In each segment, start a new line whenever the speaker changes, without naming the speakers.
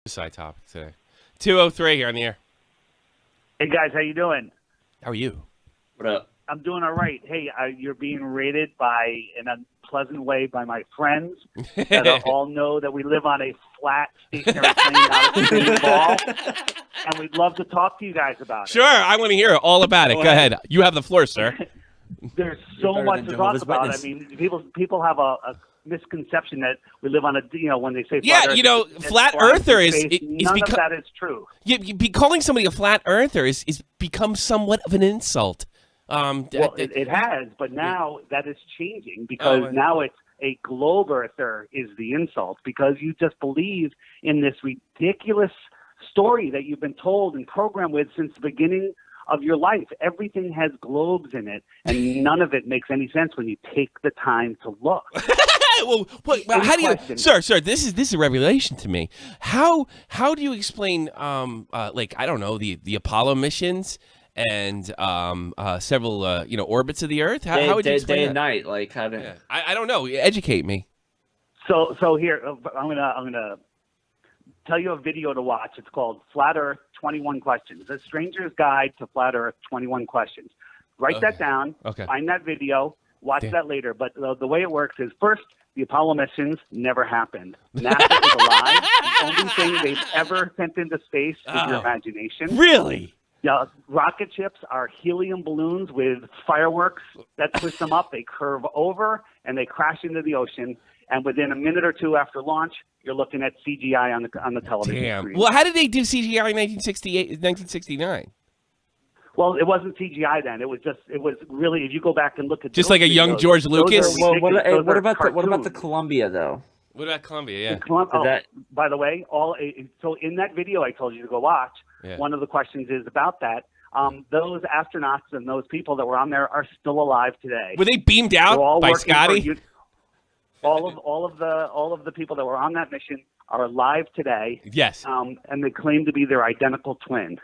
Side topic today. 203 here on the air.
Hey guys, how you doing?
How are you?
What up?
I'm doing all right. Hey, you're being rated in a unpleasant way by my friends that all know that we live on a flat stationary plane, not a spinning ball, and we'd love to talk to you guys about it.
Sure, I want to hear all about it. Go ahead. You have the floor, sir.
There's so much to talk about. I mean, people have a misconception that we live on a, when they say flat Earth,
flat earther is
none of that is true.
Calling somebody a flat earther is become somewhat of an insult.
It has, but now that is changing because now it's a globe earther is the insult because you just believe in this ridiculous story that you've been told and programmed with since the beginning of your life. Everything has globes in it, and none of it makes any sense when you take the time to look.
How do you, sir? This is a revelation to me. How do you explain, I don't know, the Apollo missions and several orbits of the Earth? How would you explain
day
that?
and night? Like how to?
Yeah. I don't know. Educate me.
So here I'm gonna tell you a video to watch. It's called Flat Earth 21 Questions. A Stranger's Guide to Flat Earth 21 Questions. Write that down. Okay. Find that video. Watch that later. But the way it works is first, the Apollo missions never happened. NASA is a lie. The only thing they've ever sent into space is your imagination.
Really?
Yeah, rocket ships are helium balloons with fireworks that push them up. They curve over and they crash into the ocean. And within a minute or two after launch, you're looking at CGI on the television screen.
Well, how did they do CGI in 1969?
Well, it wasn't CGI then. It was really, if you go back and look at
just like a young George Lucas.
What about the Columbia though?
What about Columbia?
Yeah. By the way, so in that video I told you to go watch, one of the questions is about that. Those astronauts and those people that were on there are still alive today.
Were they beamed out by Scotty?
All of the people that were on that mission are alive today.
Yes.
And they claim to be their identical twin.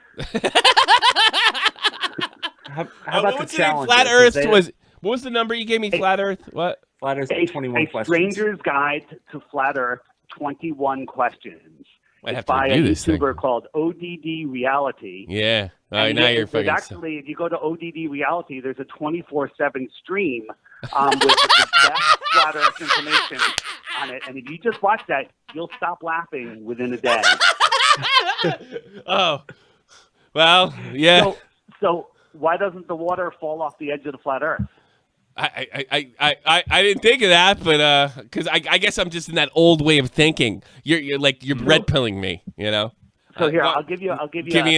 How about the challenge?
Flat Earth was. What was the number you gave me? Flat Earth. What?
Flat Earth 21 questions.
Stranger's Guide to Flat Earth 21 Questions.
It's
by a YouTuber called ODD Reality.
Yeah. Now you're fucking.
Actually, if you go to ODD Reality, there's a 24/7 stream with the best Flat Earth information on it. And if you just watch that, you'll stop laughing within a day.
Oh. Well, yeah.
So why doesn't the water fall off the edge of the flat Earth?
I didn't think of that, but because I guess I'm just in that old way of thinking. You're red pilling me, you know.
So here, I'll give you
an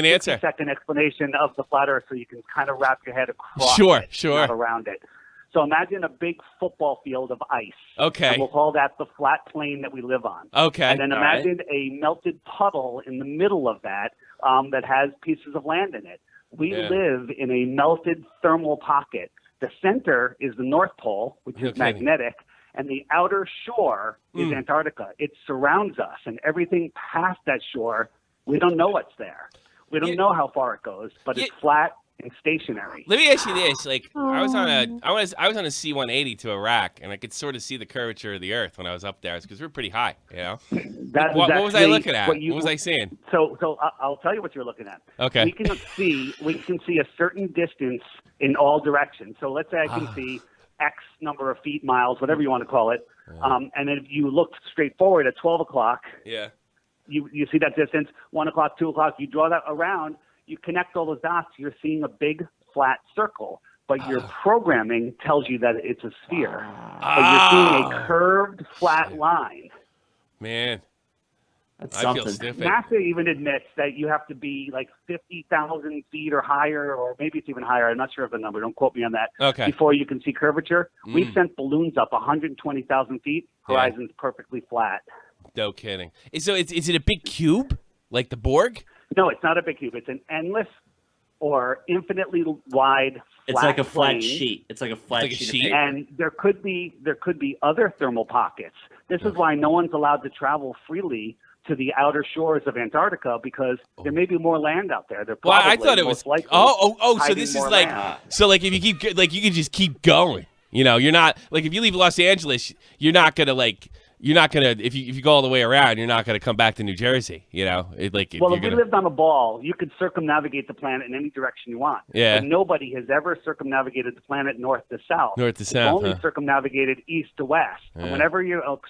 answer.
60-second explanation of the flat Earth, so you can kind of wrap your head across not around it. So imagine a big football field of ice.
Okay.
And we'll call that the flat plane that we live on.
Okay.
And then imagine a melted puddle in the middle of that that has pieces of land in it. We live in a melted thermal pocket. The center is the North Pole, which is magnetic, and the outer shore is Antarctica. It surrounds us, and everything past that shore, we don't know what's there. We don't know how far it goes, but it's flat and stationary.
Let me ask you this: I was on a C-180 to Iraq, and I could sort of see the curvature of the Earth when I was up there, because we're pretty high, you know. What was I looking at? What was I seeing?
So I'll tell you what you're looking at.
Okay.
We can see a certain distance in all directions. So let's say I can see X number of feet, miles, whatever you want to call it. And then if you look straight forward at 12 o'clock, you see that distance. 1 o'clock, 2 o'clock. You draw that around. You connect all those dots, you're seeing a big flat circle, but your programming tells you that it's a sphere. But you're seeing a curved flat line.
Man,
that's
I feel
something.
stupid.
NASA even admits that you have to be like 50,000 feet or higher, or maybe it's even higher. I'm not sure of the number. Don't quote me on that.
Okay.
Before you can see curvature. We've sent balloons up 120,000 feet. Horizon's perfectly flat.
No kidding. So is it a big cube like the Borg?
No, it's not a big cube. It's an endless or infinitely wide flat
It's like a flat
plane.
sheet. It's like a flat sheet.
And there could be other thermal pockets. This is why no one's allowed to travel freely to the outer shores of Antarctica, because there may be more land out there.
I thought it was
likely.
So this is like
land.
so like if you keep you can just keep going. You know, you're not like if you leave Los Angeles, you're not gonna like you're not gonna if you go all the way around, you're not gonna come back to New Jersey. You know, if
we lived on a ball, you could circumnavigate the planet in any direction you want.
Yeah.
But nobody has ever circumnavigated the planet north to south.
North to south.
Only circumnavigated east to west.
Yeah.
And whenever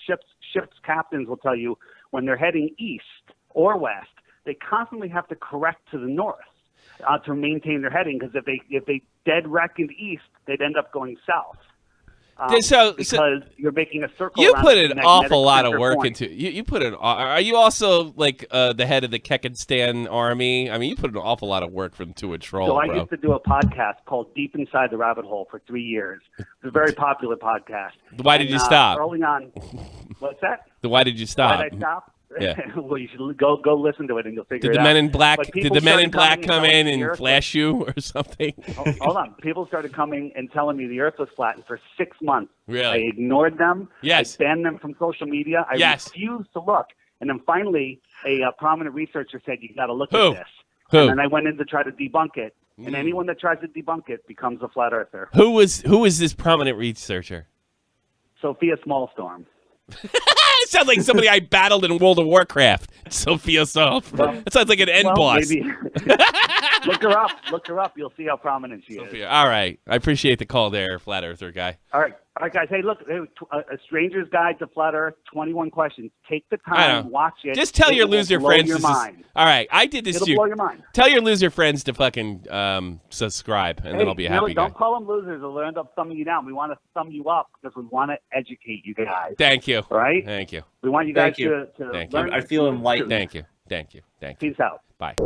ships captains will tell you when they're heading east or west, they constantly have to correct to the north to maintain their heading. Because if they dead reckoned east, they'd end up going south. Because you're making a circle.
You put an awful lot of work
point.
into you. You put an. Are you also like the head of the Kekistan army? I mean, you put an awful lot of work to a troll.
So I
bro.
used to do a podcast called Deep Inside the Rabbit Hole for 3 years. It's a very popular podcast.
Why did you stop?
Early on, what's that?
Why did you stop?
Why did I stop?
Yeah.
Well, you should go listen to it and you'll figure
Did
it out.
the Men in Black?
But
Did
people
the Men in
started
Black
coming
come
and
in
telling me
and
the
flash you or something?
Hold on. People started coming and telling me the Earth was flat, and for 6 months,
Really?
I ignored them.
Yes.
I banned them from social media. I refused to look. And then finally, a prominent researcher said, "You got to look at this."
Who?
And then I went in to try to debunk it. And anyone that tries to debunk it becomes a flat earther.
Who was this prominent researcher?
Sophia Smallstorm.
It sounds like somebody I battled in World of Warcraft. Sophia Sof. That sounds like an end boss.
Maybe. Look her up. Look her up. You'll see how prominent she is.
All right. I appreciate the call there, Flat Earther guy.
All right, guys. Hey, look, A Stranger's Guide to Flat Earth, 21 questions. Take the time, watch it.
Just tell your loser friends.
Your mind.
All right, I did this
It'll
too.
blow your mind.
Tell your loser friends to fucking subscribe, and then I'll be a happy guy.
Don't call them losers. They'll end up summing you down. We want to sum you up because we want to educate you guys.
Thank you.
All right?
Thank you.
We want you guys to
Thank
learn.
I feel enlightened.
Thank you.
Peace out.
Bye.